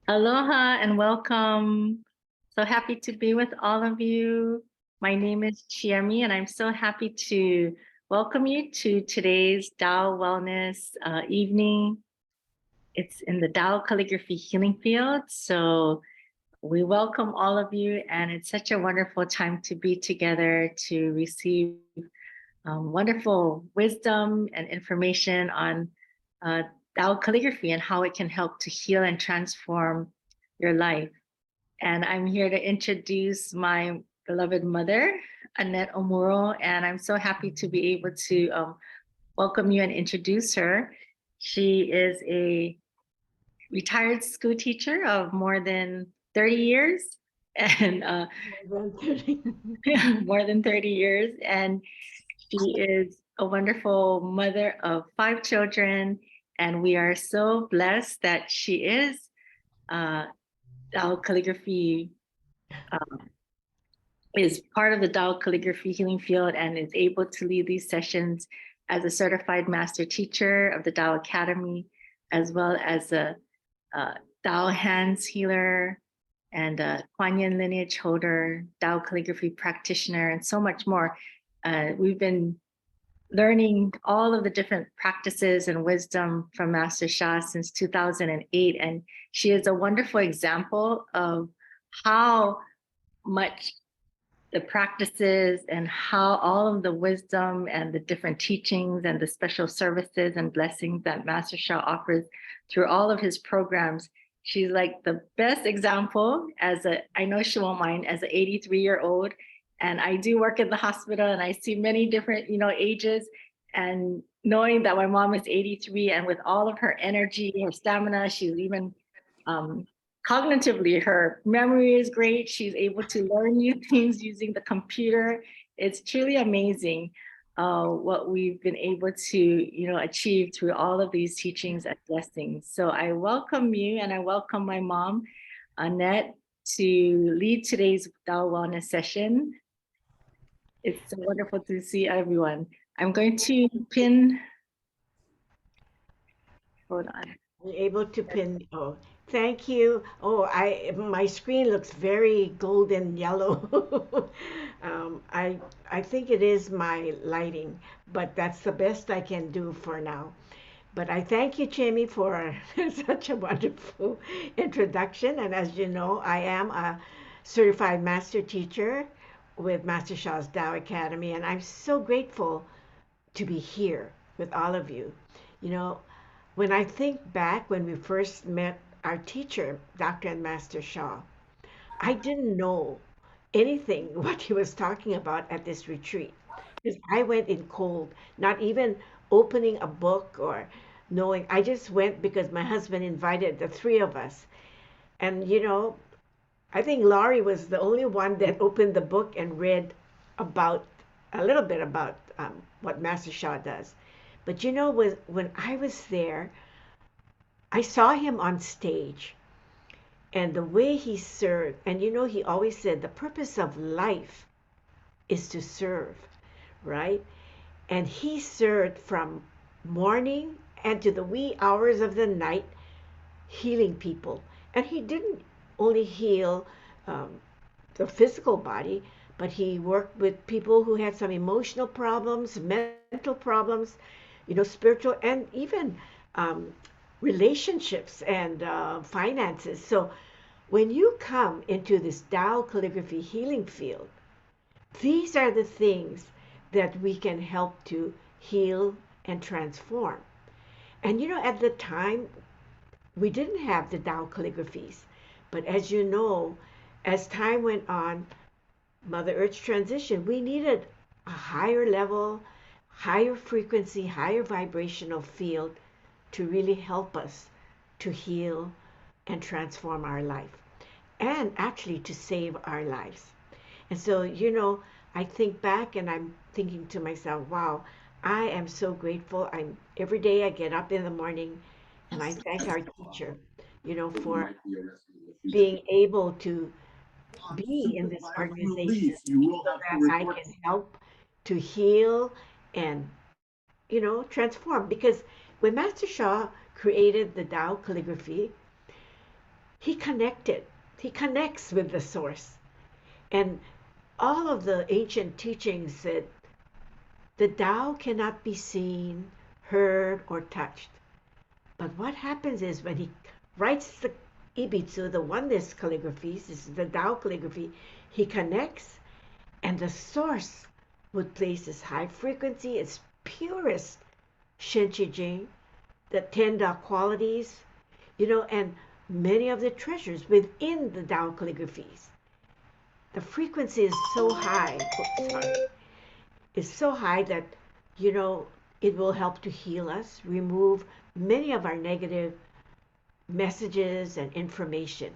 Aloha and welcome. So happy to be with all of you. My name is Chiemi, and I'm so happy to welcome you to today's Tao Wellness evening. It's in the Tao Calligraphy Healing Field. So we welcome all of you, and it's such a wonderful time to be together to receive wonderful wisdom and information on uh, Tao calligraphy and how it can help to heal and transform your life. And I'm here to introduce my beloved mother, Annette Omuro, and I'm so happy to be able to welcome you and introduce her. She is a retired school teacher of more than 30 years and more than 30 years. And she is a wonderful mother of five children. And we are so blessed that she is Tao Calligraphy, is part of the Tao Calligraphy healing field and is able to lead these sessions as a certified master teacher of the Tao Academy, as well as a Tao hands healer and a Kuan Yin lineage holder, Tao calligraphy practitioner, and so much more. We've been learning all of the different practices and wisdom from Master Sha since 2008. And she is a wonderful example of how much the practices and how all of the wisdom and the different teachings and the special services and blessings that Master Sha offers through all of his programs. She's like the best example I know she won't mind, as an 83-year-old. And I do work in the hospital and I see many different, ages. And knowing that my mom is 83 and with all of her energy, her stamina, she's even um, cognitively, her memory is great. She's able to learn new things using the computer. It's truly amazing what we've been able to, achieve through all of these teachings and blessings. So I welcome you and I welcome my mom, Annette, to lead today's Tao Wellness session. It's so wonderful to see everyone. I'm going to pin, hold on. Able to pin. Oh, thank you. Oh, my screen looks very golden yellow. I think it is my lighting, but that's the best I can do for now. But I thank you, Jamie, for such a wonderful introduction. And as you know, I am a certified master teacher with Master Sha's Tao Academy, and I'm so grateful to be here with all of you. You know, when I think back when we first met our teacher, Dr. and Master Shaw, I didn't know anything what he was talking about at this retreat. Because I went in cold, not even opening a book or knowing. I just went because my husband invited the three of us. And, I think Laurie was the only one that opened the book and read about a little bit about what Master Shah does. But when I was there, I saw him on stage and the way he served. And he always said the purpose of life is to serve, right? And he served from morning and to the wee hours of the night, healing people. And he didn't only heal um, the physical body, but he worked with people who had some emotional problems, mental problems, spiritual, and even um, relationships and finances. So when you come into this Tao calligraphy healing field, these are the things that we can help to heal and transform. And at the time, we didn't have the Tao calligraphies. But as you know, as time went on, Mother Earth's transition, we needed a higher level, higher frequency, higher vibrational field to really help us to heal and transform our life and actually to save our lives. And so, I think back and I'm thinking to myself, wow, I am so grateful. I'm every day I get up in the morning and I thank our teacher, for being able to be in this organization so that I can help to heal and transform. Because when Master Shah created the Tao calligraphy, he connected. He connects with the source. And all of the ancient teachings said the Tao cannot be seen, heard, or touched. But what happens is when he writes the Ibitsu, the oneness calligraphies, this is the Tao calligraphy, he connects, and the source would place its high frequency, its purest Shenqi the 10 Da qualities, and many of the treasures within the Tao calligraphies. The frequency is so high, is so high that, it will help to heal us, remove many of our negative messages and information.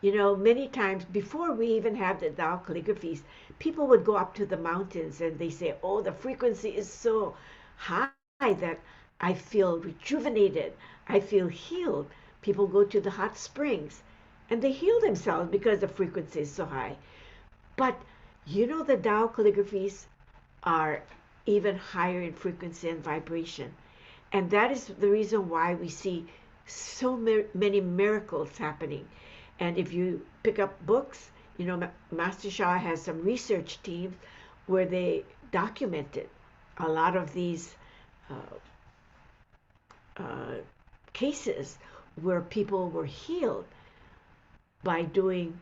Many times before we even have the Tao calligraphies, people would go up to the mountains and they say, oh, the frequency is so high that I feel rejuvenated. I feel healed. People go to the hot springs and they heal themselves because the frequency is so high. But the Tao calligraphies are even higher in frequency and vibration. And that is the reason why we see so many miracles happening. And if you pick up books, Master Sha has some research teams where they documented a lot of these cases where people were healed by doing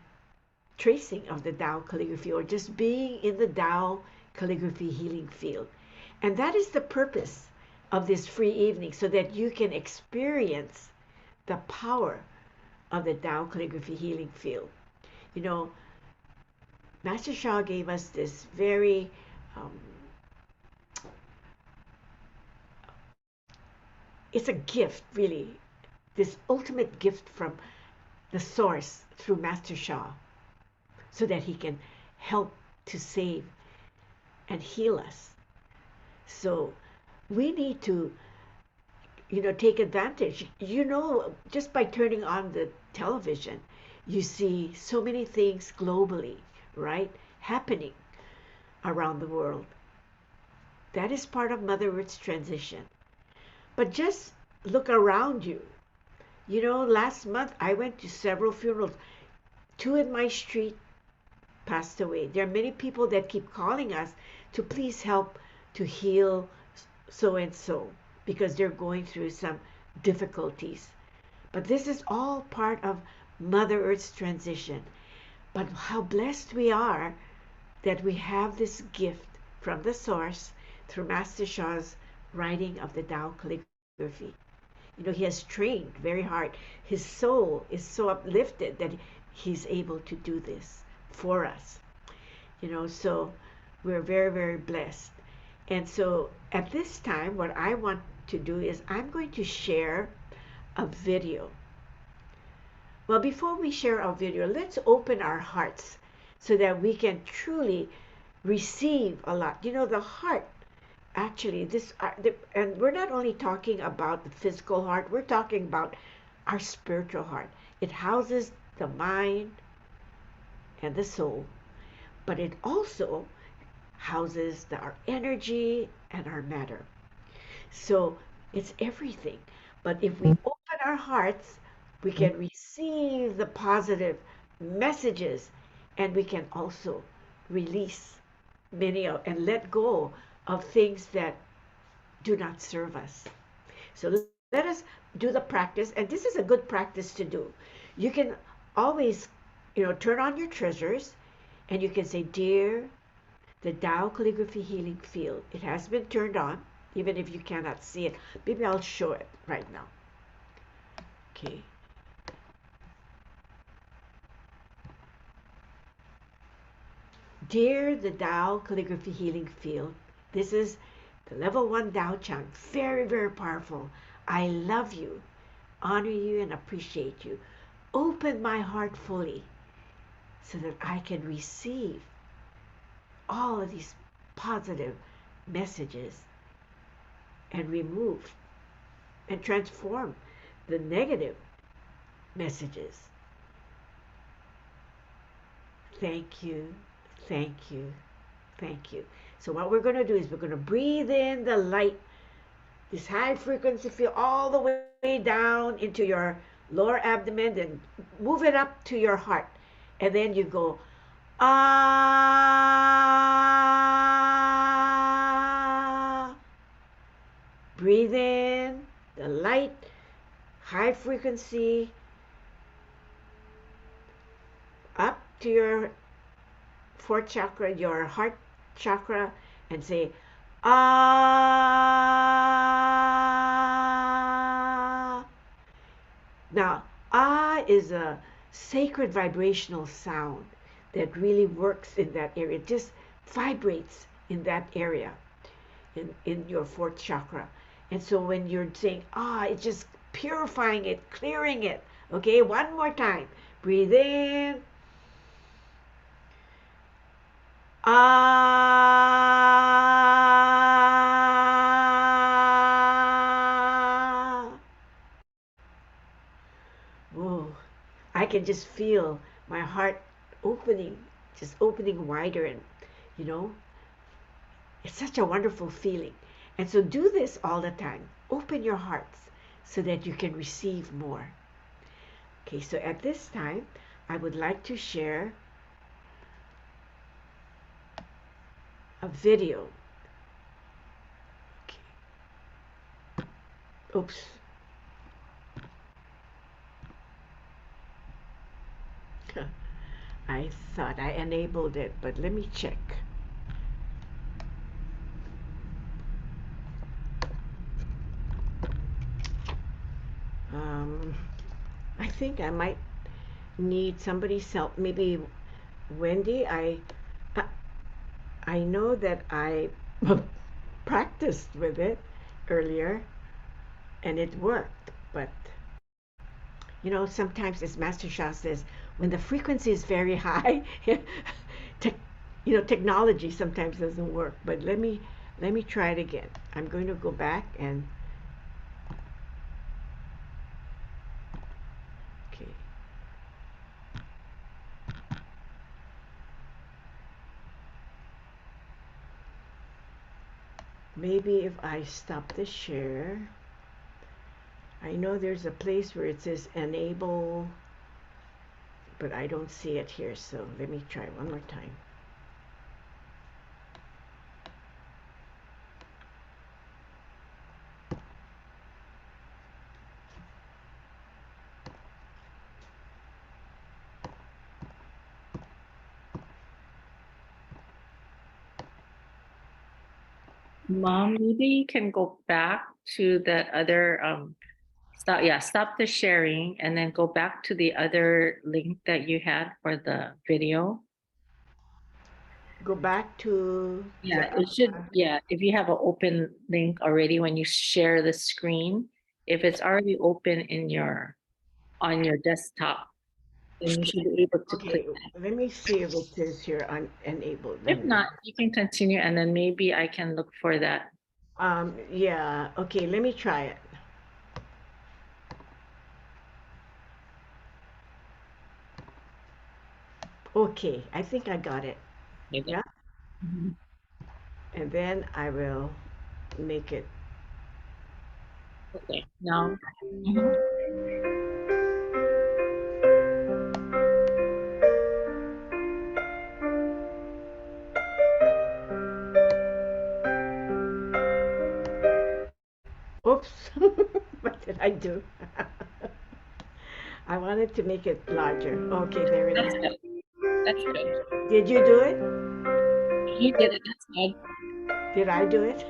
tracing of the Tao calligraphy or just being in the Tao calligraphy healing field. And that is the purpose of this free evening, so that you can experience the power of the Tao calligraphy healing field. Master Sha gave us this very it's a gift, really, this ultimate gift from the source through Master Sha, so that he can help to save and heal us. So we need to, take advantage. Just by turning on the television, you see so many things globally, right, happening around the world. That is part of Mother Earth's transition. But just look around you. Last month I went to several funerals. 2 in my street passed away. There are many people that keep calling us to please help to heal so and so because they're going through some difficulties. But this is all part of Mother Earth's transition. But how blessed we are that we have this gift from the source through Master Sha's writing of the Tao calligraphy. He has trained very hard. His soul is so uplifted that he's able to do this for us. So we're very, very blessed. And so at this time, what I want to do is I'm going to share a video. Well, before we share our video, let's open our hearts so that we can truly receive a lot. The heart, actually, and we're not only talking about the physical heart, we're talking about our spiritual heart. It houses the mind and the soul, but it also houses our energy and our matter. So it's everything. But if we open our hearts, we can receive the positive messages, and we can also release many of and let go of things that do not serve us. So let us do the practice, and this is a good practice to do. You can always, turn on your treasures, and you can say, dear, the Tao calligraphy healing field. It has been turned on, even if you cannot see it. Maybe I'll show it right now. Okay. Dear the Tao calligraphy healing field, this is the level 1 Tao Chang. Very, very powerful. I love you, honor you, and appreciate you. Open my heart fully so that I can receive all of these positive messages and remove and transform the negative messages. Thank you, thank you, thank you. So what we're going to do is we're going to breathe in the light, this high frequency field all the way down into your lower abdomen, then move it up to your heart. And then you go, ah. Breathe in the light, high frequency, up to your fourth chakra, your heart chakra, and say, ah. Now, ah is a sacred vibrational sound that really works in that area. It just vibrates in that area, in your fourth chakra. And so when you're saying, ah, it's just purifying it, clearing it. Okay, one more time. Breathe in. Ah. Whoa. I can just feel my heart opening, just opening wider, and you know, it's such a wonderful feeling. And so do this all the time. Open your hearts so that you can receive more. Okay, so at this time, I would like to share a video. Okay. Oops. I thought I enabled it, but let me check. I think I might need somebody's help. Maybe Wendy. I know that I practiced with it earlier and it worked, but you know, sometimes as Master Shah says, when the frequency is very high, technology sometimes doesn't work. But let me try it again. I'm going to go back and okay. Maybe if I stop the share, I know there's a place where it says enable, but I don't see it here, so let me try one more time. Mom, maybe you can go back to that other stop the sharing and then go back to the other link that you had for the video. Go back to Yeah, it should, if you have an open link already when you share the screen, if it's already open on your desktop, then you should be able to click okay. that. Let me see if it says here on enabled. If not, you can continue and then maybe I can look for that. Yeah. Okay. Let me try it. Okay. I think I got it. Maybe. Yeah. Mhm. And then I will make it. Okay, now. Mhm. Oops. What did I do? I wanted to make it larger. Okay, there it That's is. good. That's good. Did you do it? You did it. That's good. Did I do it?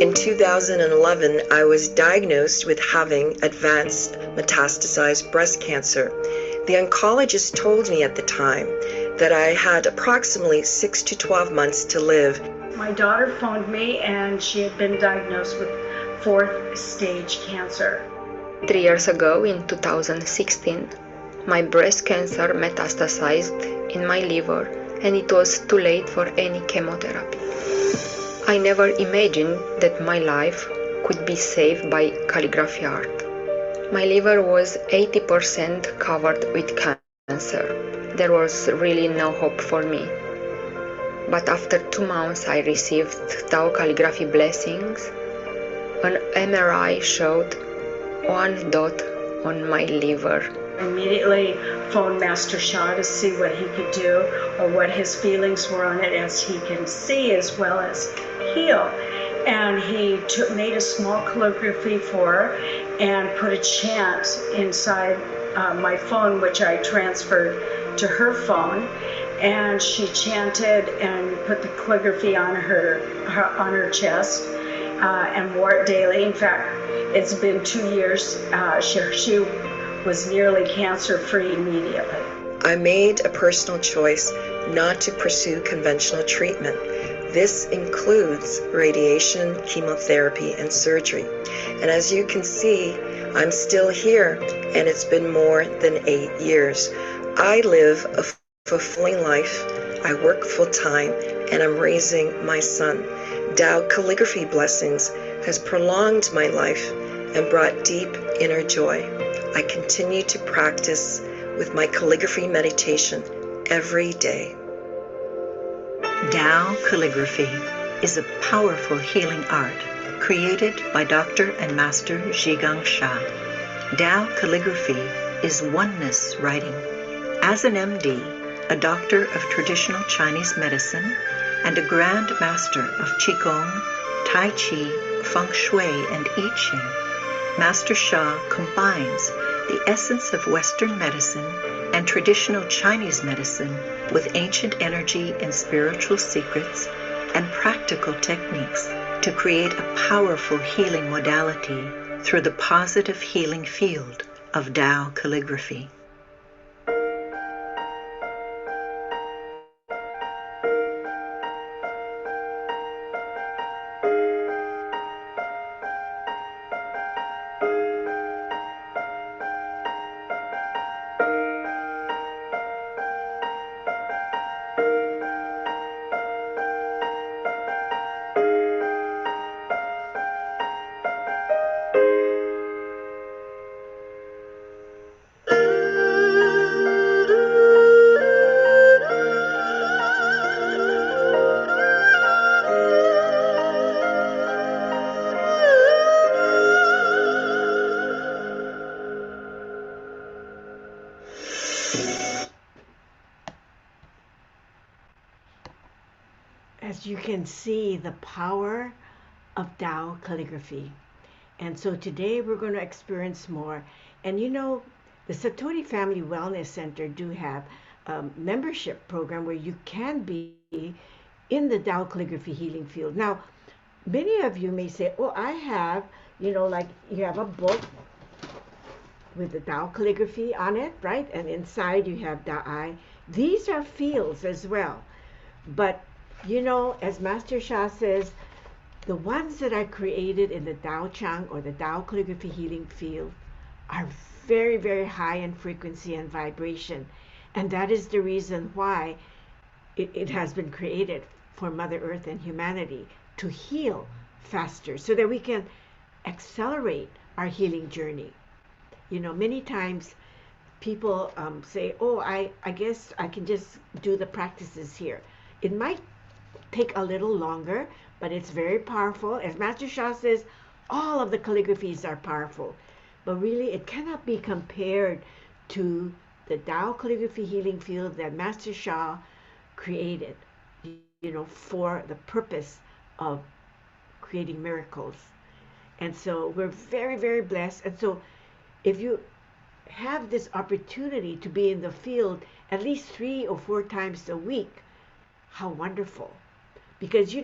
In 2011, I was diagnosed with having advanced metastasized breast cancer. The oncologist told me at the time that I had approximately 6 to 12 months to live. My daughter phoned me and she had been diagnosed with 4th stage cancer. 3 years ago, in 2016, my breast cancer metastasized in my liver and it was too late for any chemotherapy. I never imagined that my life could be saved by calligraphy art. My liver was 80% covered with cancer. There was really no hope for me. but after 2 months I received Tao Calligraphy blessings. An MRI showed 1 dot on my liver. Immediately phoned Master Sha to see what he could do or what his feelings were on it, as he can see as well as heal. And he made a small calligraphy for her and put a chant inside my phone, which I transferred to her phone. And she chanted and put the calligraphy on her chest and wore it daily. In fact, it's been 2 years. She was nearly cancer-free immediately. I made a personal choice not to pursue conventional treatment. This includes radiation, chemotherapy, and surgery. And as you can see, I'm still here, and it's been more than 8 years. I live a fulfilling life. I work full-time, and I'm raising my son. Tao Calligraphy blessings has prolonged my life and brought deep inner joy. I continue to practice with my calligraphy meditation every day. Tao Calligraphy is a powerful healing art created by Dr. and Master Zhigang Sha. Tao Calligraphy is oneness writing. As an MD, a doctor of traditional Chinese medicine, and a Grand Master of Qigong, Tai Chi, Feng Shui, and I Ching, Master Sha combines the essence of Western medicine and traditional Chinese medicine with ancient energy and spiritual secrets and practical techniques to create a powerful healing modality through the positive healing field of Tao Calligraphy. As you can see, the power of Tao Calligraphy. And so today we're going to experience more. And you know, the Satori Family Wellness Center do have a membership program where you can be in the Tao Calligraphy healing field. Now, many of you may say, oh, I have, like you have a book with the Tao Calligraphy on it, right? And inside you have Da'ai. These are fields as well. But as Master Sha says, the ones that I created in the Tao Chang or the Tao Calligraphy healing field are very, very high in frequency and vibration. And that is the reason why it has been created for Mother Earth and humanity to heal faster so that we can accelerate our healing journey. Many times people say, oh, I guess I can just do the practices here. It might take a little longer, but it's very powerful. As Master Sha says, all of the calligraphies are powerful, but really it cannot be compared to the Tao Calligraphy healing field that Master Sha created, for the purpose of creating miracles. And so we're very, very blessed. And so if you have this opportunity to be in the field at least 3 or 4 times a week, how wonderful. Because,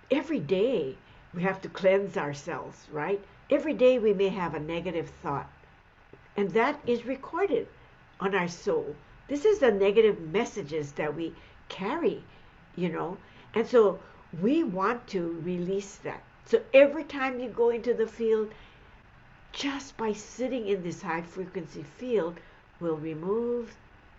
every day we have to cleanse ourselves, right? Every day we may have a negative thought. And that is recorded on our soul. This is the negative messages that we carry, And so we want to release that. So every time you go into the field, just by sitting in this high frequency field, will remove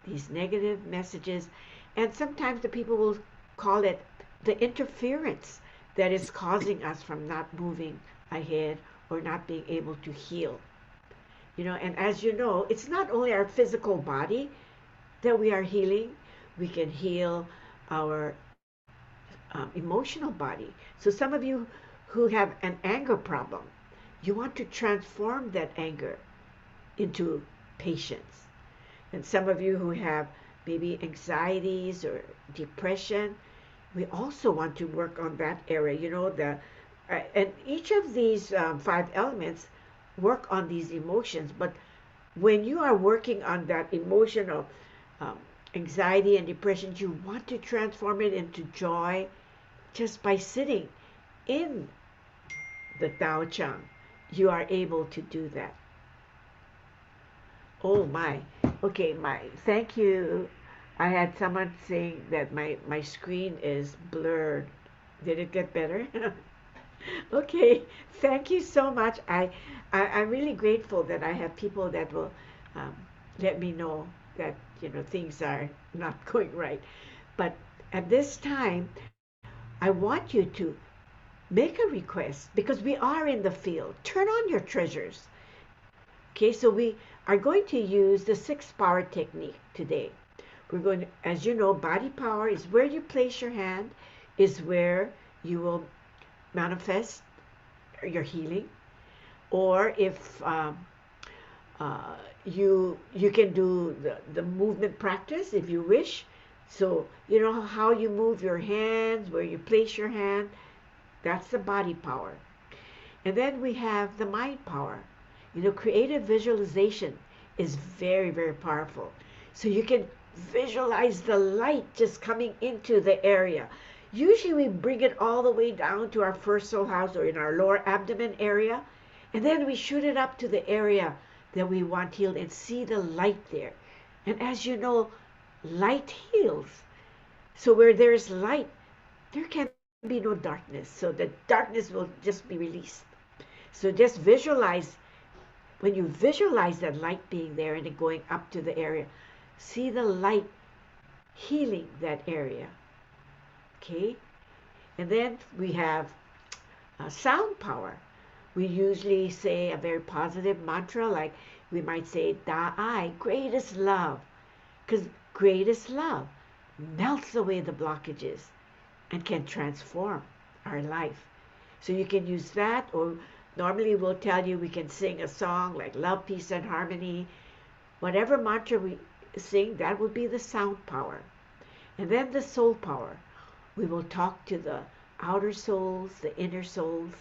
these negative messages. And sometimes the people will call it the interference that is causing us from not moving ahead or not being able to heal. And as you know, it's not only our physical body that we are healing. We can heal our emotional body. So some of you who have an anger problem, you want to transform that anger into patience. And some of you who have maybe anxieties or depression, we also want to work on that area. And each of these five elements work on these emotions. But when you are working on that emotional um, anxiety and depression, you want to transform it into joy just by sitting in the Tao Chang. You are able to do that. Oh my. Okay, thank you. I had someone saying that my screen is blurred. Did it get better? Okay, thank you so much. I'm really grateful that I have people that will um, let me know that things are not going right. But at this time, I want you to make a request because we are in the field. Turn on your treasures. Okay, so we are going to use the 6 power technique today. We're going to, as you know, body power is where you place your hand, is where you will manifest your healing. Or if you can do the movement practice if you wish. So you know how you move your hands, where you place your hand, that's the body power. And then we have the mind power. Creative visualization is very, very powerful. So you can visualize the light just coming into the area. Usually we bring it all the way down to our first soul house or in our lower abdomen area, and then we shoot it up to the area that we want healed and see the light there. And as you know, light heals. So where there's light, there can be no darkness. So the darkness will just be released. So just visualize, when you visualize that light being there and it going up to the area, see the light healing that area. Okay? And then we have sound power. We usually say a very positive mantra, like we might say, Da'ai, greatest love. Because greatest love melts away the blockages and can transform our life. So you can use that, or normally we'll tell you we can sing a song like love, peace, and harmony. Whatever mantra we sing, that would be the sound power. And then the soul power. We will talk to the outer souls, the inner souls,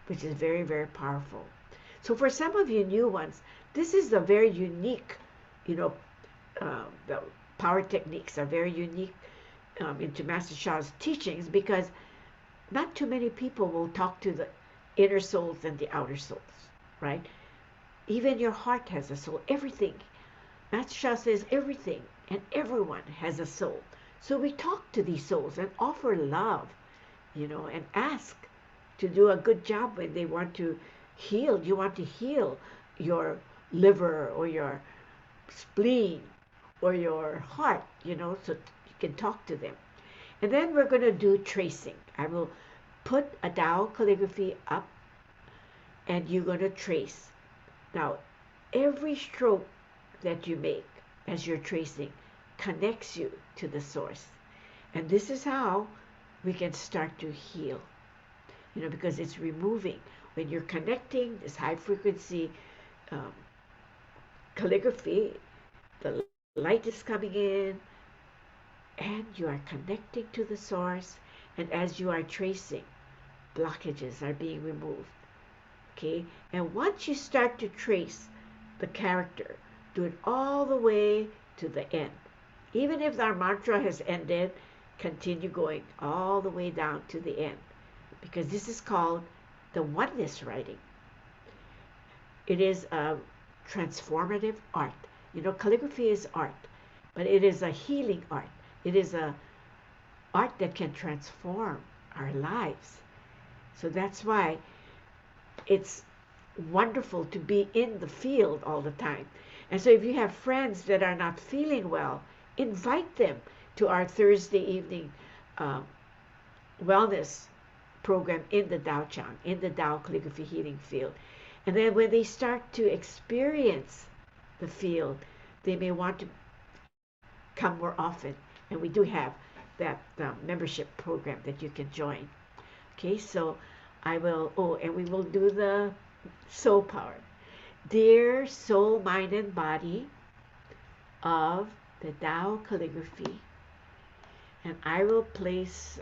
which is very, very powerful. So for some of you new ones, this is a very unique, the power techniques are very unique into Master Sha's teachings, because not too many people will talk to the inner souls and the outer souls, right? Even your heart has a soul. Everything. Master Sha says everything and everyone has a soul. So we talk to these souls and offer love, and ask to do a good job when they want to heal. You want to heal your liver or your spleen or your heart, so you can talk to them. And then we're going to do tracing. I will put a Tao calligraphy up and you're going to trace. Now, every stroke that you make as you're tracing connects you to the source. And this is how we can start to heal, because it's removing. When you're connecting this high frequency calligraphy, the light is coming in and you are connecting to the source. And as you are tracing, blockages are being removed. Okay? And once you start to trace the character, do it all the way to the end. Even if our mantra has ended, continue going all the way down to the end, because this is called the oneness writing. It is a transformative art. Calligraphy is art, but it is a healing art. It is a art that can transform our lives. So that's why it's wonderful to be in the field all the time. And so if you have friends that are not feeling well, invite them to our Thursday evening wellness program in the Tao Chang, in the Tao Calligraphy Healing Field. And then when they start to experience the field, they may want to come more often. And we do have that membership program that you can join. Okay, so I will, oh, and we will do the soul power. Dear soul, mind, and body of the Tao Calligraphy. And I will place,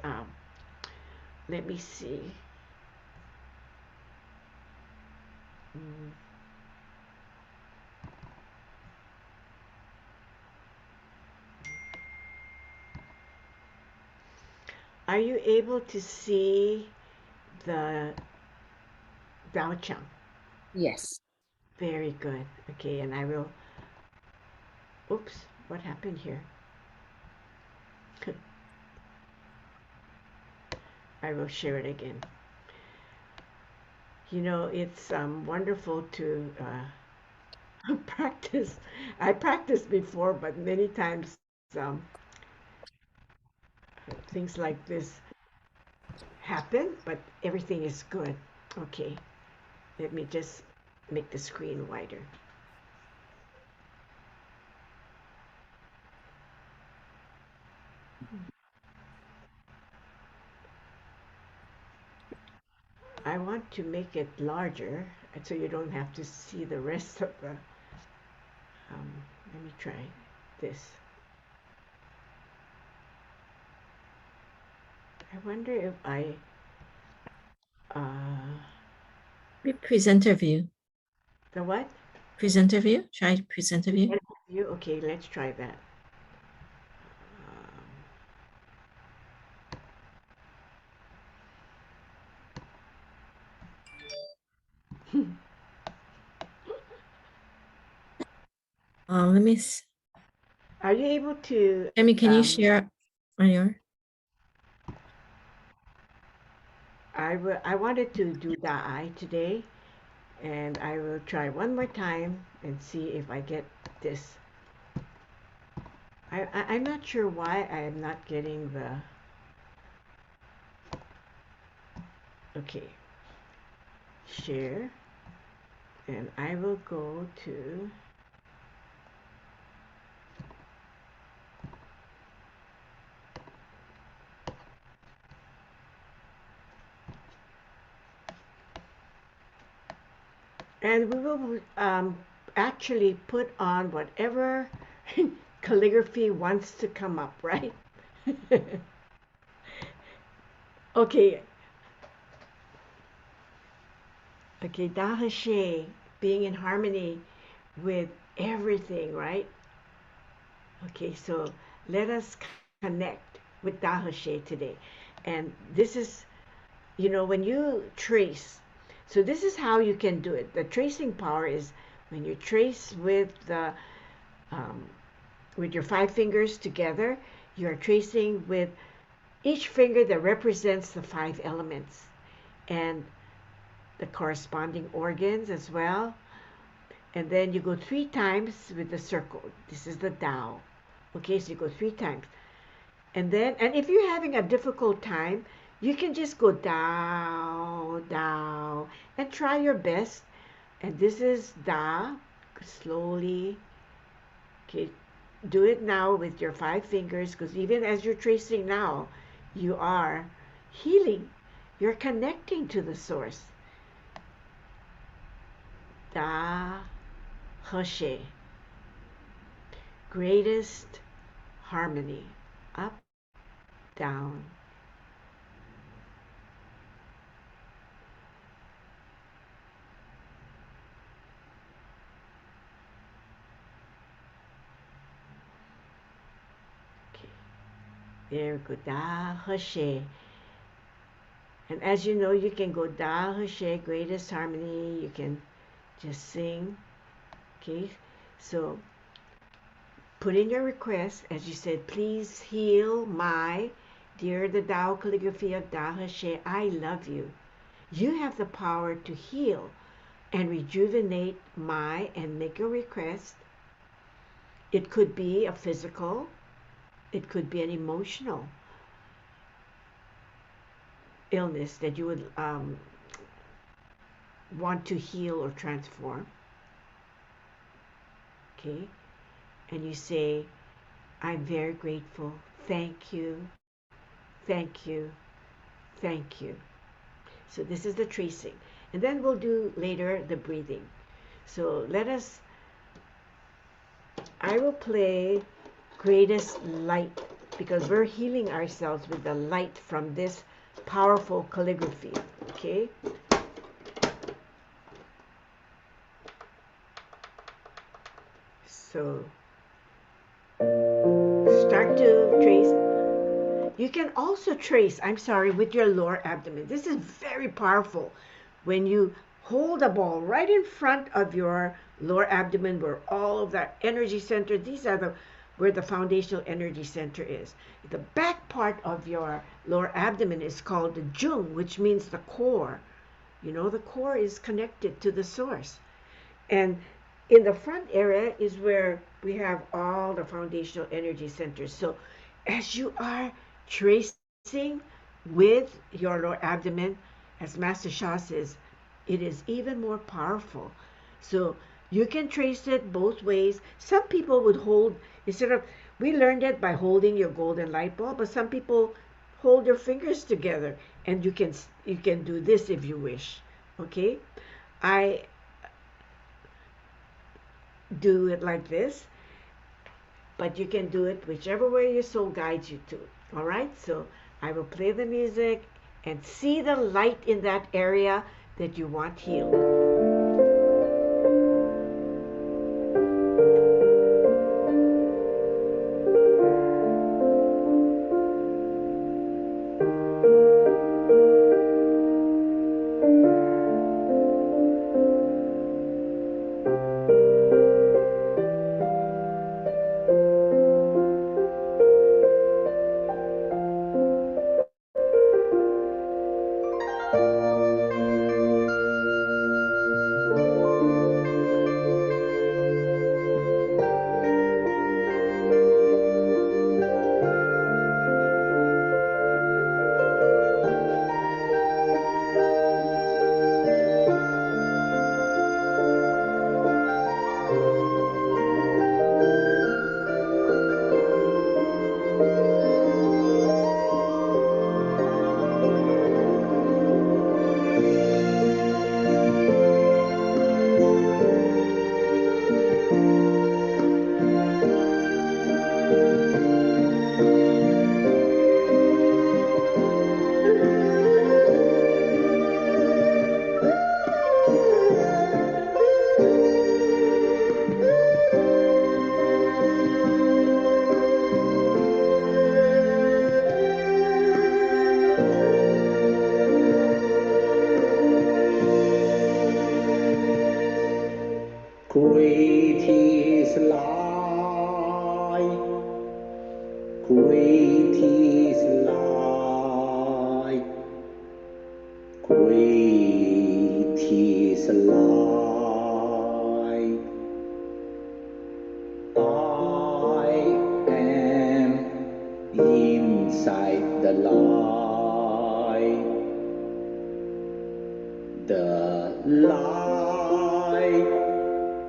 let me see. Are you able to see the Tao Chang? Yes. Very good. Okay, and I will, oops, what happened here? I will share it again. You know, it's wonderful to practice. I practiced before, but many times um, things like this happen, but everything is good. Okay, let me just make the screen wider. I want to make it larger so you don't have to see the rest of the, let me try this. I wonder if I, Presenter view. the what? Presenter view? Try presenter view. Okay, let's try that. Let me see. Are you able to? Amy, can you share on your? I wanted to do Da'ai today, and I will try one more time and see if I get this. I'm not sure why I am not getting the. Okay. Share, and I will go to. And we will actually put on whatever calligraphy wants to come up, right? Okay. Okay, Da He, being in harmony with everything, right? Okay, so let us connect with Da He today. And this is, you know, when you trace, so this is how you can do it. The tracing power is when you trace with your 5 fingers together, you are tracing with each finger that represents the 5 elements and the corresponding organs as well. And then you go 3 times with the circle. This is the Tao. Okay, so you go 3 times. And then, and if you're having a difficult time, you can just go Tao, Tao, and try your best. And this is Da, slowly. Okay, do it now with your 5 fingers, because even as you're tracing now, you are healing. You're connecting to the source. Da He, greatest harmony, up, down. Okay, there we go, Da He. And as you know, you can go Da He, greatest harmony. You can just sing. Okay, so put in your request, as you said, please heal my, dear the Tao Calligraphy of Da He, I love you. You have the power to heal and rejuvenate my, and make a request. It could be a physical, it could be an emotional illness that you would want to heal or transform. Okay, and you say, I'm very grateful. Thank you. Thank you. Thank you. So this is the tracing. And then we'll do later the breathing. So I will play Greatest Light because we're healing ourselves with the light from this powerful calligraphy. Okay? So start to trace. You can also trace, with your lower abdomen. This is very powerful. When you hold a ball right in front of your lower abdomen where all of that energy center, these are where the foundational energy center is. The back part of your lower abdomen is called the jung, which means the core. You know, the core is connected to the source. And in the front area is where we have all the foundational energy centers. So as you are tracing with your lower abdomen, as Master Sha says, it is even more powerful. So you can trace it both ways. Some people would hold, we learned it by holding your golden light ball, but some people hold your fingers together, and you can do this if you wish. Okay? I do it like this, but you can do it whichever way your soul guides you to. All right? So I will play the music and see the light in that area that you want healed.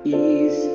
Is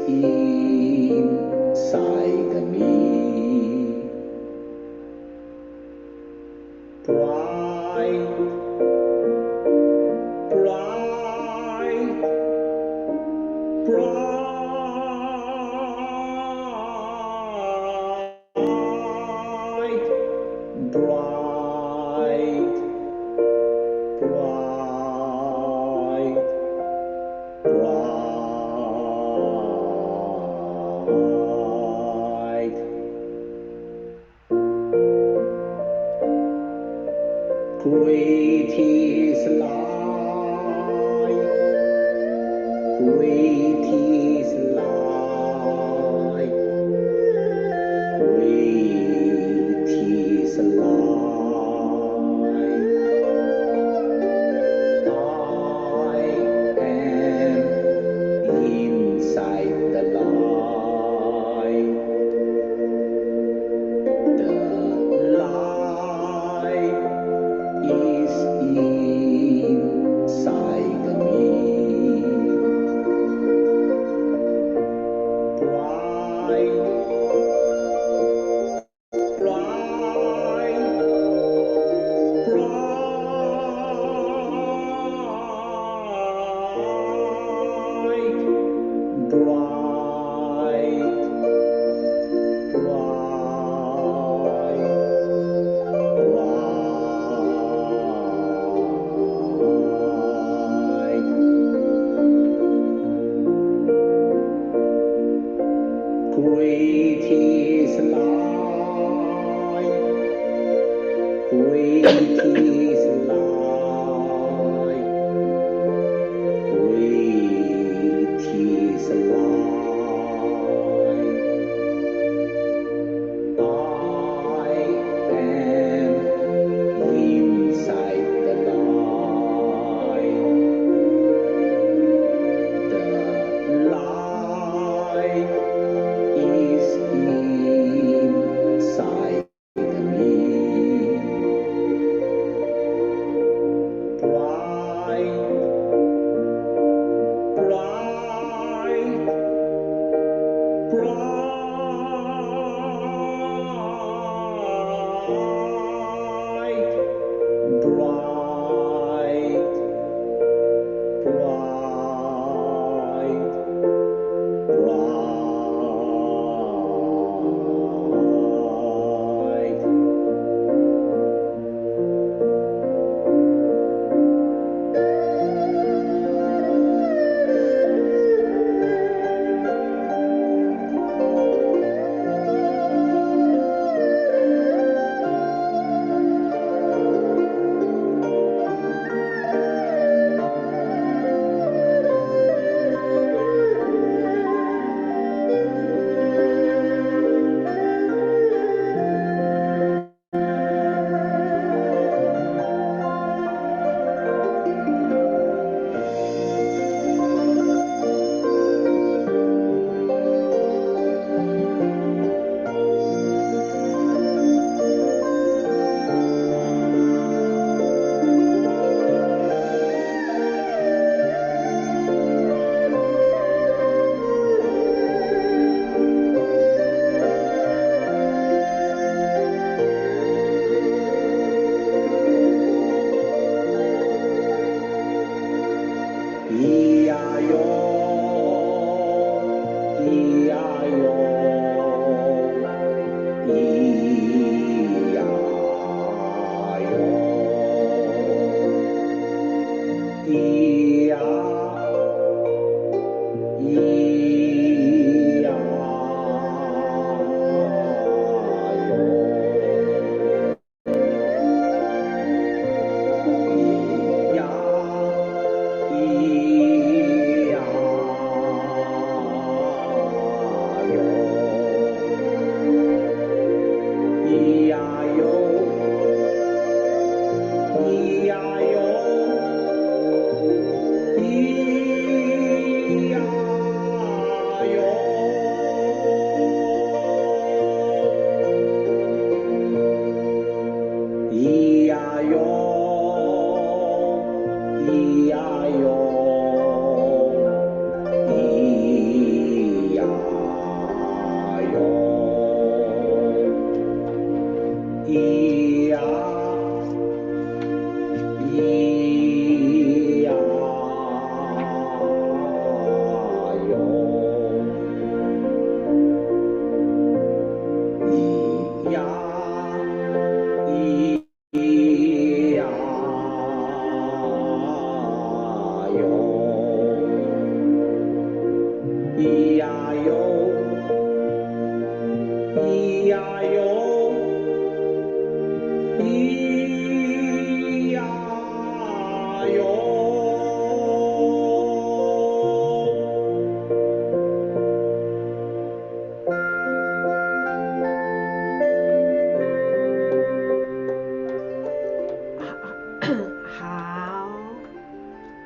How,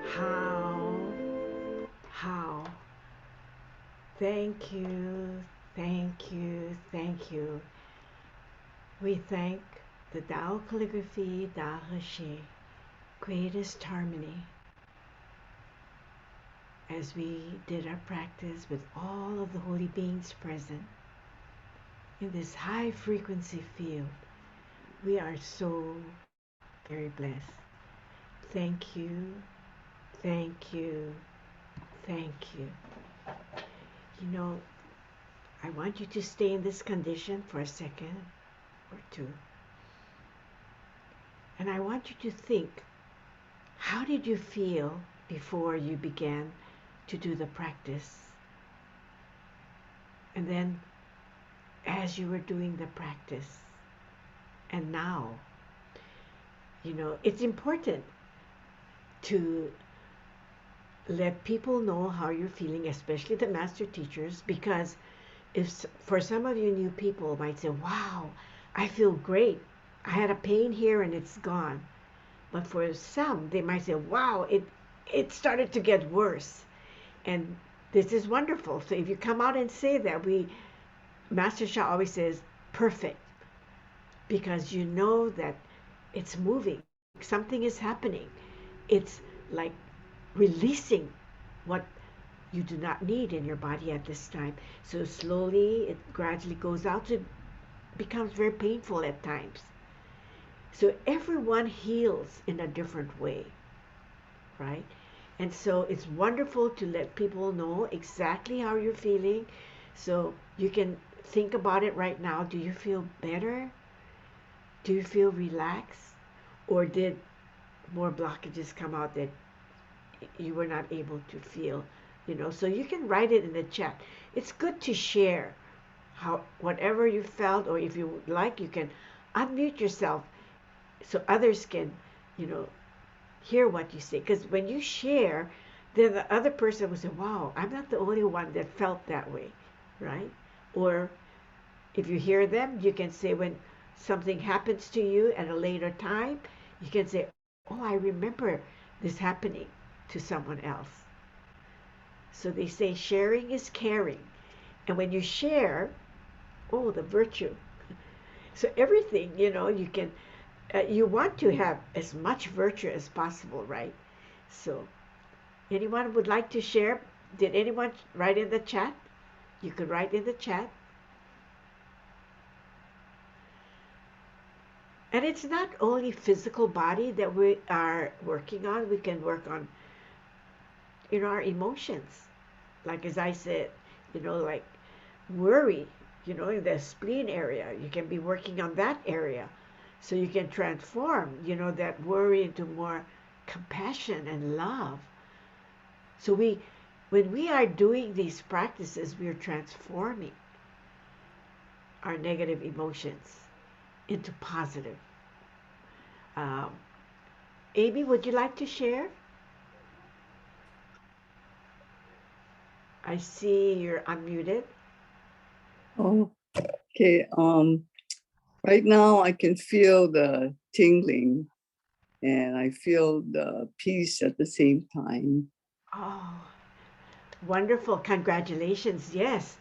how, how. Thank you, thank you, thank you. We thank the Tao Calligraphy, Tao He, greatest harmony, as we did our practice with all of the holy beings present in this high frequency field. We are so very blessed. Thank you, thank you, thank you. You know, I want you to stay in this condition for a second or two. And I want you to think, how did you feel before you began to do the practice? And then as you were doing the practice, and now, you know, it's important to let people know how you're feeling, especially the master teachers, because if for some of you new people might say, wow, I feel great. I had a pain here and it's gone. But for some, they might say, wow, it started to get worse. And this is wonderful. So if you come out and say that, Master Sha always says, perfect. Because you know that it's moving. Something is happening. It's like releasing what you do not need in your body at this time. So slowly, it gradually goes out. It becomes very painful at times. So everyone heals in a different way, right? And so it's wonderful to let people know exactly how you're feeling. So you can think about it right now. Do you feel better? Do you feel relaxed? Or did more blockages come out that you were not able to feel? You know, so you can write it in the chat. It's good to share whatever you felt, or if you would like, you can unmute yourself so others can, you know, hear what you say. Because when you share, then the other person will say, wow, I'm not the only one that felt that way, right? Or if you hear them, you can say when something happens to you at a later time, you can say, oh, I remember this happening to someone else. So they say sharing is caring. And when you share, oh, the virtue. So everything, you know, you can, you want to have as much virtue as possible, right? So anyone would like to share? Did anyone write in the chat? You could write in the chat. And it's not only physical body that we are working on. We can work on, you know, our emotions. Like as I said, you know, like worry, you know, in the spleen area, you can be working on that area. So you can transform, you know, that worry into more compassion and love. So when we are doing these practices, we are transforming our negative emotions into positive. Amy, would you like to share? I see you're unmuted. Oh, okay. Right now I can feel the tingling and I feel the peace at the same time. Oh, wonderful. Congratulations. Yes.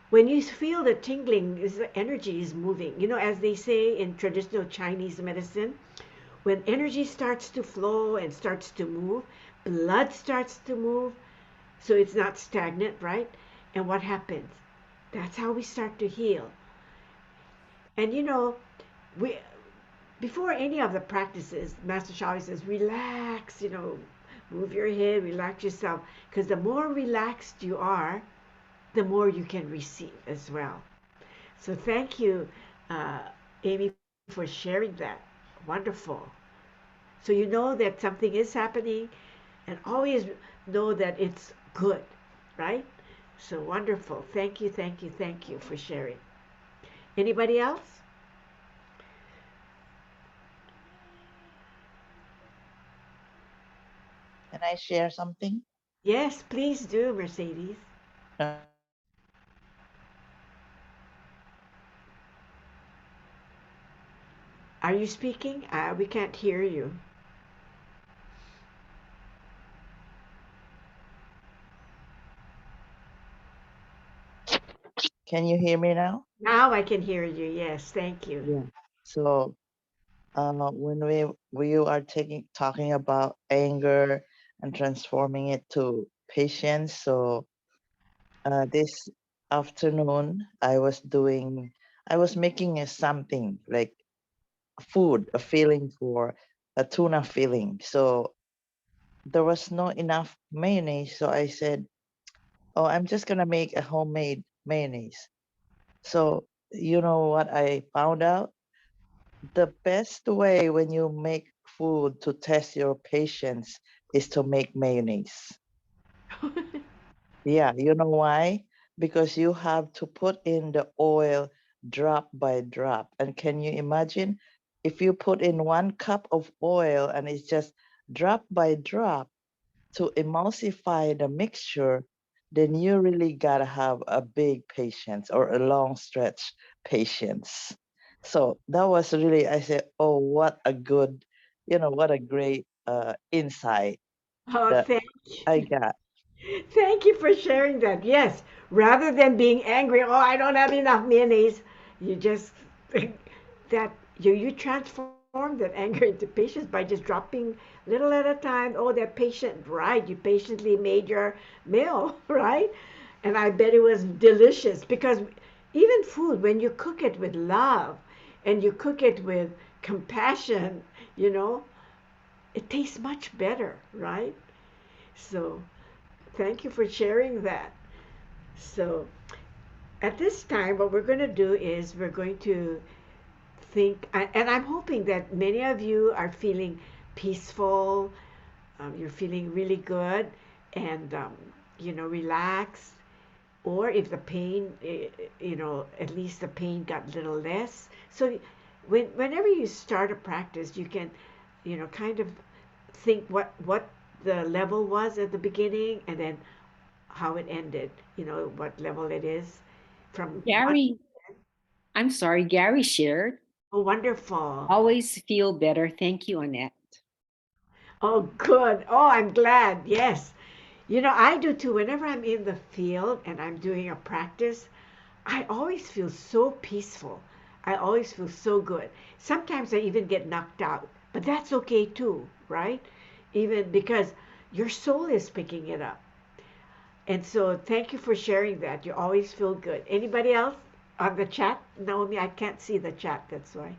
When you feel the tingling, the energy is moving. You know, as they say in traditional Chinese medicine, when energy starts to flow and starts to move, blood starts to move. So it's not stagnant, right? And what happens? That's how we start to heal. And you know, we before any of the practices, Master Sha always says, relax, move your head, relax yourself. Because the more relaxed you are, the more you can receive as well. So thank you, uh, Amy, for sharing that. Wonderful. So you know that something is happening and always know that it's good, right? So wonderful. Thank you, thank you, thank you for sharing. Anybody else? Can I share something? Yes, please do, Mercedes. Are you speaking? We can't hear you. Can you hear me now? Now I can hear you. Yes, thank you. Yeah. So when we are talking about anger and transforming it to patience, so this afternoon I was making something like food, a filling for a tuna filling. So there was not enough mayonnaise, so I said, "Oh, I'm just gonna make a homemade mayonnaise." So you know what I found out? The best way when you make food to test your patience is to make mayonnaise. Yeah, you know why? Because you have to put in the oil drop by drop. And can you imagine if you put in 1 cup of oil and it's just drop by drop to emulsify the mixture, then you really gotta have a big patience or a long stretch patience. So that was really, I said, oh, what a good, what a great insight Oh, that thank I you. got. Thank you for sharing that. Yes, rather than being angry, oh, I don't have enough mayonnaise, you just that you transform that anger into patience by just dropping little at a time. Oh, that patient, right? You patiently made your meal, right? And I bet it was delicious because even food, when you cook it with love and you cook it with compassion, you know, it tastes much better, right? So thank you for sharing that. So at this time, what we're going to do is we're going to think, and I'm hoping that many of you are feeling peaceful, you're feeling really good, and relaxed. Or if the pain, at least the pain got a little less. So whenever you start a practice, you can, kind of think what the level was at the beginning, and then how it ended, what level it is from one. Gary, I'm sorry, Gary shared. Oh, wonderful. Always feel better. Thank you, Annette. Oh, good. Oh, I'm glad. Yes. I do too. Whenever I'm in the field and I'm doing a practice, I always feel so peaceful. I always feel so good. Sometimes I even get knocked out, but that's okay too, right? Even because your soul is picking it up. And so thank you for sharing that. You always feel good. Anybody else on the chat? Naomi, I can't see the chat. That's why.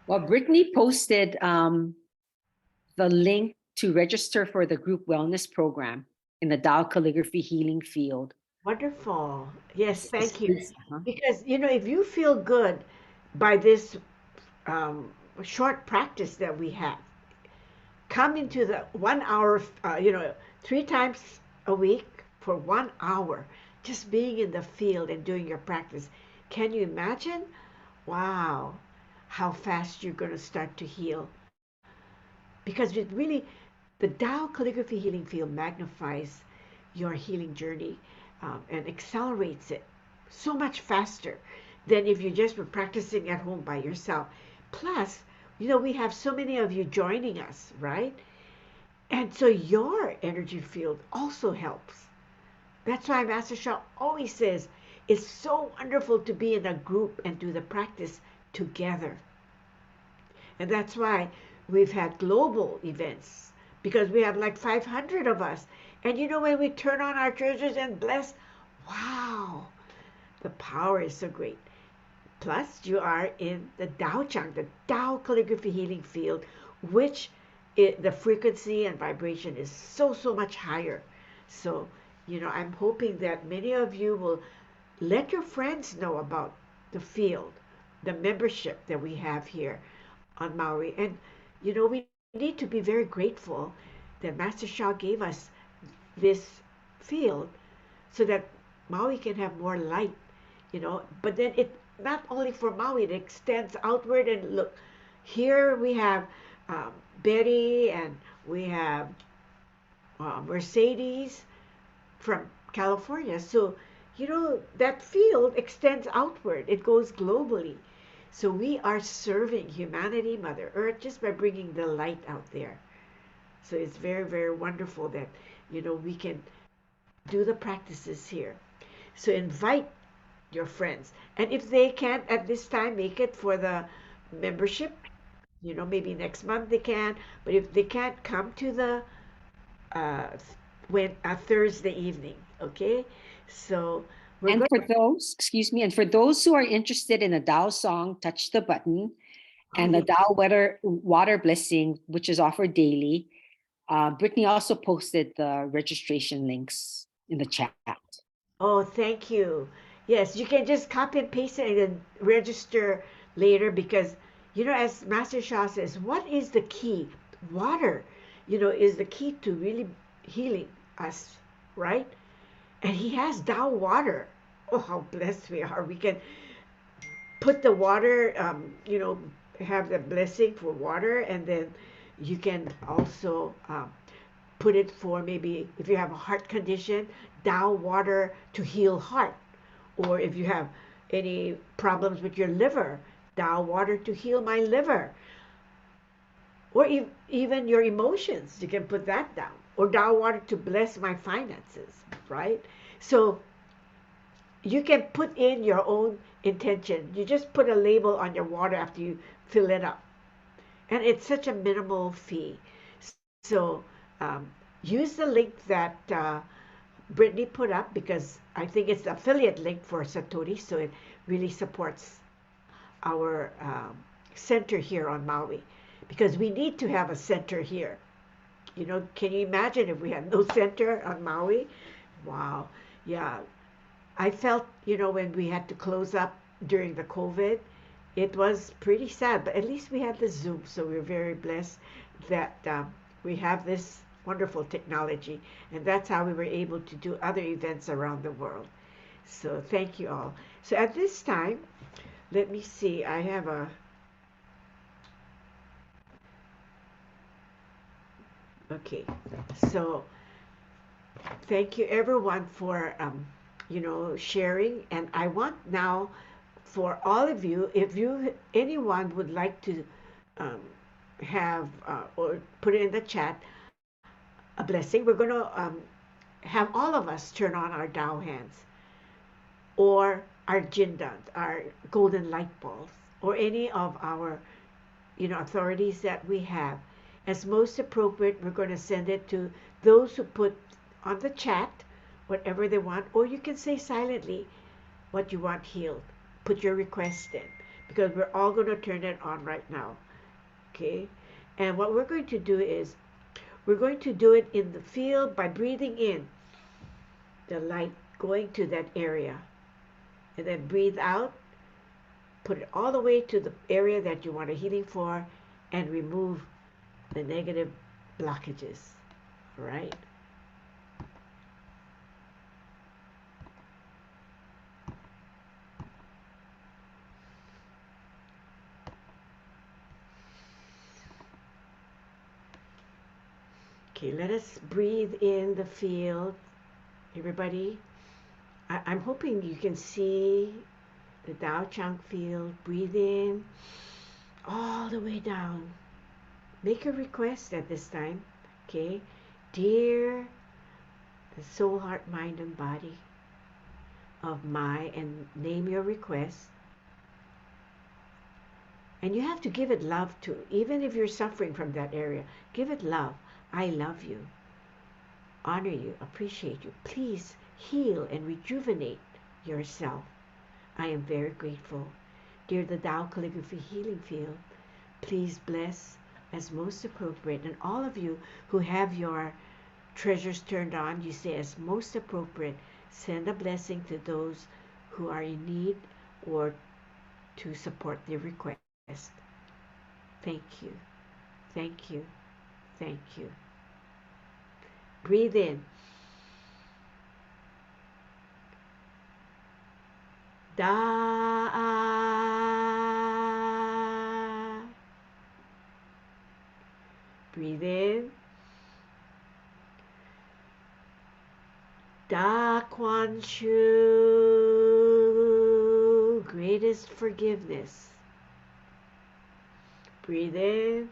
Well, Brittany posted the link to register for the group wellness program in the Tao Calligraphy Healing Field. Wonderful. Yes, thank you. Uh-huh. Because, if you feel good by this um, short practice that we have, come into the 1 hour, 3 times a week for 1 hour, just being in the field and doing your practice. Can you imagine? Wow, how fast you're going to start to heal. Because it really, the Tao Calligraphy Healing Field magnifies your healing journey and accelerates it so much faster than if you just were practicing at home by yourself. Plus, we have so many of you joining us, right? And so your energy field also helps. That's why Master Sha always says it's so wonderful to be in a group and do the practice together. And that's why we've had global events because we have like 500 of us. And when we turn on our treasures and bless, wow, the power is so great. Plus, you are in the Tao Chang, the Tao Calligraphy healing field, which the frequency and vibration is so much higher. So, I'm hoping that many of you will let your friends know about the field, the membership that we have here on Maui. And, we need to be very grateful that Master Sha gave us this field so that Maui can have more light, But then it not only for Maui, it extends outward. And look, here we have Betty, and we have Mercedes from California. So, that field extends outward, it goes globally. So, we are serving humanity, Mother Earth, just by bringing the light out there. So, it's very, very wonderful that, we can do the practices here. So, invite your friends. And if they can't at this time make it for the membership, maybe next month they can. But if they can't come to the when Thursday evening, okay? So we're And going. for those, excuse me, and for those who are interested in a Tao song, touch the button. And the Tao water blessing, which is offered daily. Brittany also posted the registration links in the chat. Oh, thank you. Yes, you can just copy and paste it and then register later because, as Master Sha says, what is the key? Water, is the key to really healing us, right? And he has Tao water. Oh, how blessed we are. We can put the water, have the blessing for water, and then you can also put it for maybe if you have a heart condition, Tao water to heal heart. Or if you have any problems with your liver, Tao water to heal my liver. Or even your emotions, you can put that down. Or Tao water to bless my finances, right? So you can put in your own intention. You just put a label on your water after you fill it up. And it's such a minimal fee. So use the link that Brittany put up because I think it's the affiliate link for Satori, so it really supports our center here on Maui because we need to have a center here. Can you imagine if we had no center on Maui? Wow. Yeah. I felt, when we had to close up during the COVID, it was pretty sad, but at least we had the Zoom, so we're very blessed that we have this wonderful technology, and that's how we were able to do other events around the world. So thank you all. So at this time, let me see, I have okay, so thank you everyone for sharing, and I want now for all of you, if anyone would like to have or put it in the chat a blessing, we're going to have all of us turn on our Tao hands or our Jindan, our golden light balls, or any of our authorities that we have. As most appropriate, we're going to send it to those who put on the chat whatever they want, or you can say silently what you want healed. Put your request in because we're all going to turn it on right now. Okay? And what we're going to do is we're going to do it in the field by breathing in the light going to that area. And then breathe out, put it all the way to the area that you want a healing for, and remove the negative blockages. All right? Okay, let us breathe in the field. Everybody, I'm hoping you can see the Tao Chang field. Breathe in all the way down. Make a request at this time. Okay, dear the soul, heart, mind, and body of my, and name your request. And you have to give it love too, even if you're suffering from that area. Give it love. I love you, honor you, appreciate you. Please heal and rejuvenate yourself. I am very grateful. dear the Tao Calligraphy Healing Field, please bless as most appropriate. And all of you who have your treasures turned on, you say as most appropriate, send a blessing to those who are in need or to support their request. Thank you. Thank you. Thank you. Breathe in. Da. Breathe in. Da Quan Shu, greatest forgiveness. Breathe in.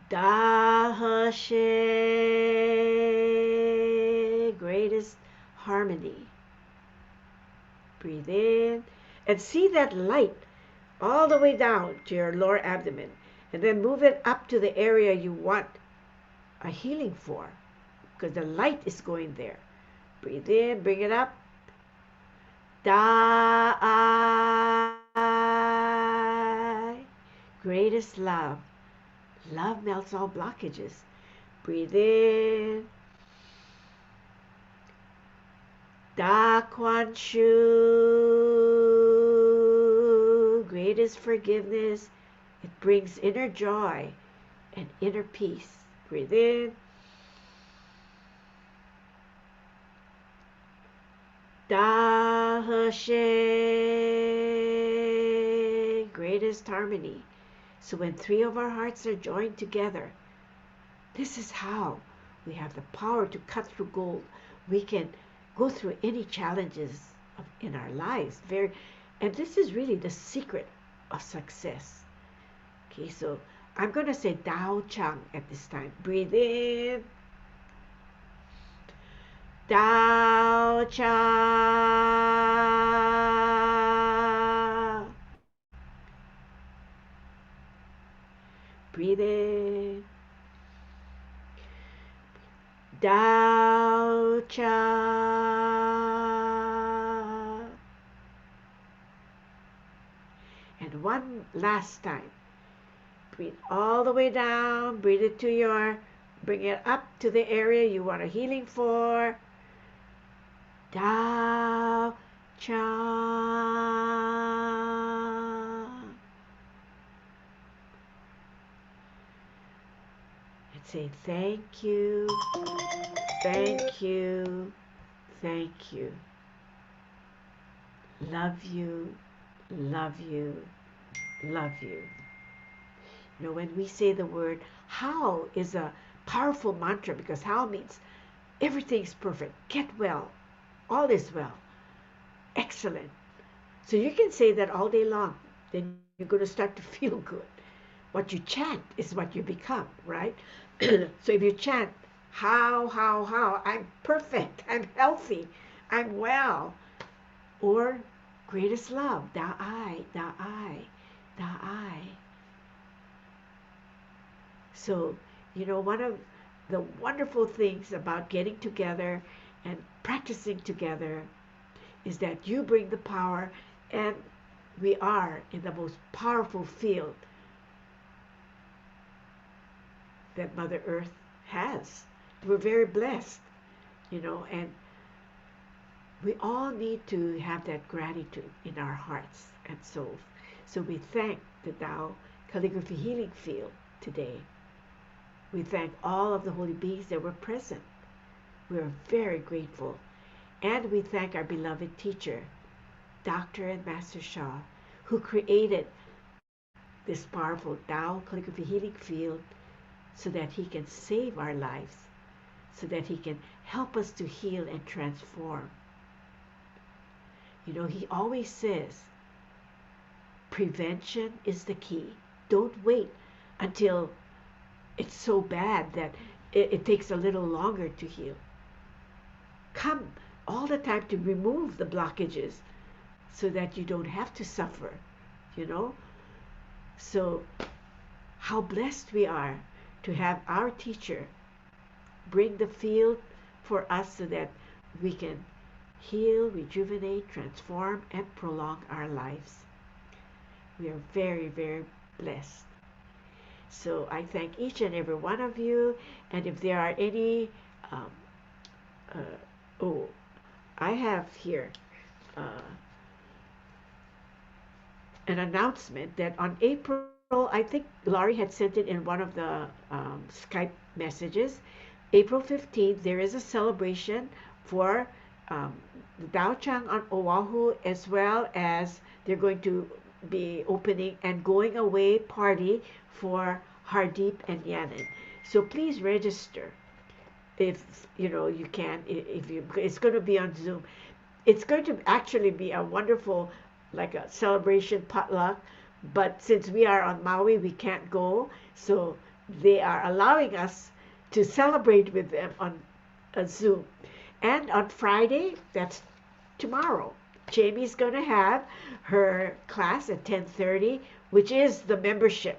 Da He She, greatest harmony. Breathe in and see that light all the way down to your lower abdomen, and then move it up to the area you want a healing for, because the light is going there. Breathe in, bring it up. Da I, greatest love. Love melts all blockages. Breathe in. Da Quan Shu, greatest forgiveness. It brings inner joy and inner peace. Breathe in. Da He She, greatest harmony. So when three of our hearts are joined together, this is how we have the power to cut through gold. We can go through any challenges in our lives. And this is really the secret of success. Okay, so I'm going to say Tao Chang at this time. Breathe in. Tao Chang. Breathe in. Tao Chang. And one last time. Breathe all the way down. Breathe it to bring it up to the area you want a healing for. Tao Chang. And say thank you, thank you, thank you. Love you, love you, love you. You know, when we say the word how is a powerful mantra, because how means everything's perfect. Get well. All is well. Excellent. So you can say that all day long. Then you're going to start to feel good. What you chant is what you become, right? So if you chant, how, I'm perfect, I'm healthy, I'm well. Or greatest love, da I, da I, da I. So, you know, one of the wonderful things about getting together and practicing together is that you bring the power, and we are in the most powerful field that Mother Earth has. We're very blessed, you know, and we all need to have that gratitude in our hearts and souls. So we thank the Tao Calligraphy Healing Field today. We thank all of the holy beings that were present. We are very grateful. And we thank our beloved teacher, Dr. and Master Sha, who created this powerful Tao Calligraphy Healing Field so that he can save our lives, so that he can help us to heal and transform. You know, he always says, prevention is the key. Don't wait until it's so bad that it takes a little longer to heal. Come all the time to remove the blockages so that you don't have to suffer, you know. So how blessed we are to have our teacher bring the field for us so that we can heal, rejuvenate, transform, and prolong our lives. We are very, very blessed. So I thank each and every one of you. And if there are any, um, oh, I have here an announcement that on April, I think Laurie had sent it in one of the Skype messages. April 15th, there is a celebration for the Tao Chang on Oahu, as well as they're going to be opening and going away party for Hardeep and Yannin. So please register if you can. If you, it's going to be on Zoom. It's going to actually be a wonderful, like a celebration potluck. But since we are on Maui, we can't go. So they are allowing us to celebrate with them on a Zoom. And on Friday, that's tomorrow, Jamie's going to have her class at 10:30, which is the membership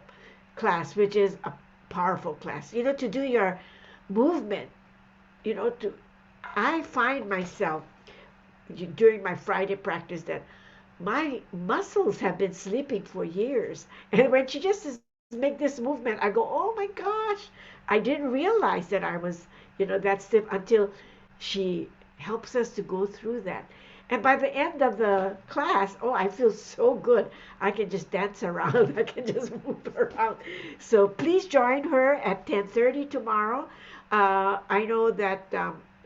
class, which is a powerful class. To do your movement, I find myself during my Friday practice that my muscles have been sleeping for years. And when she just make this movement, I go, oh my gosh, I didn't realize that I was, that stiff until she helps us to go through that. And by the end of the class, oh, I feel so good. I can just dance around. I can just move around. So please join her at 10:30 tomorrow. I know that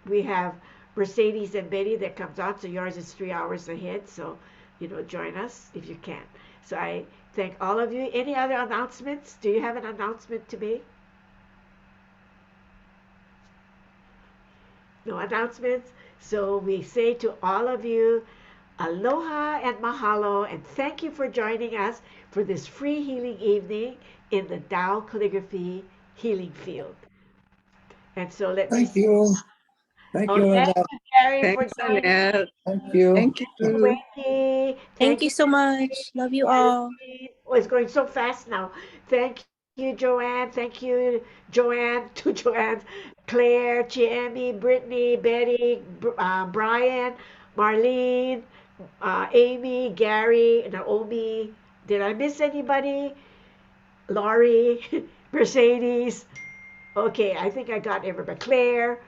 we have Mercedes and Betty that comes out, so yours is 3 hours ahead. So, join us if you can. So I thank all of you. Any other announcements? Do you have an announcement to make? No announcements? So we say to all of you, aloha and mahalo, and thank you for joining us for this free healing evening in the Tao Calligraphy healing field. And so let me Thank you. Thank you, thank Annette. you, Gary, for Thanks, joining. Annette. Thank you. Thank you. Wendy. Thank you so much. Love you all. Oh, it's going so fast now. Thank you, Joanne. Thank you, Joanne, to Joanne, Claire, Chiemi, Brittany, Betty, Brian, Marlene, Amy, Gary, Naomi. Did I miss anybody? Laurie, Mercedes. Okay, I think I got everybody. Claire.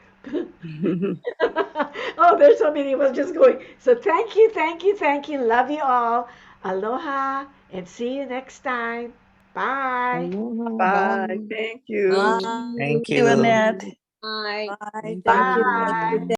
Oh, there's so many of us just going. So thank you, thank you, thank you. Love you all. Aloha and see you next time. Bye. Aloha, Bye. bye. Thank you. Bye. Thank Thank you, you. Annette. Bye. Bye. Thank Thank you. you. Have a good Bye. day.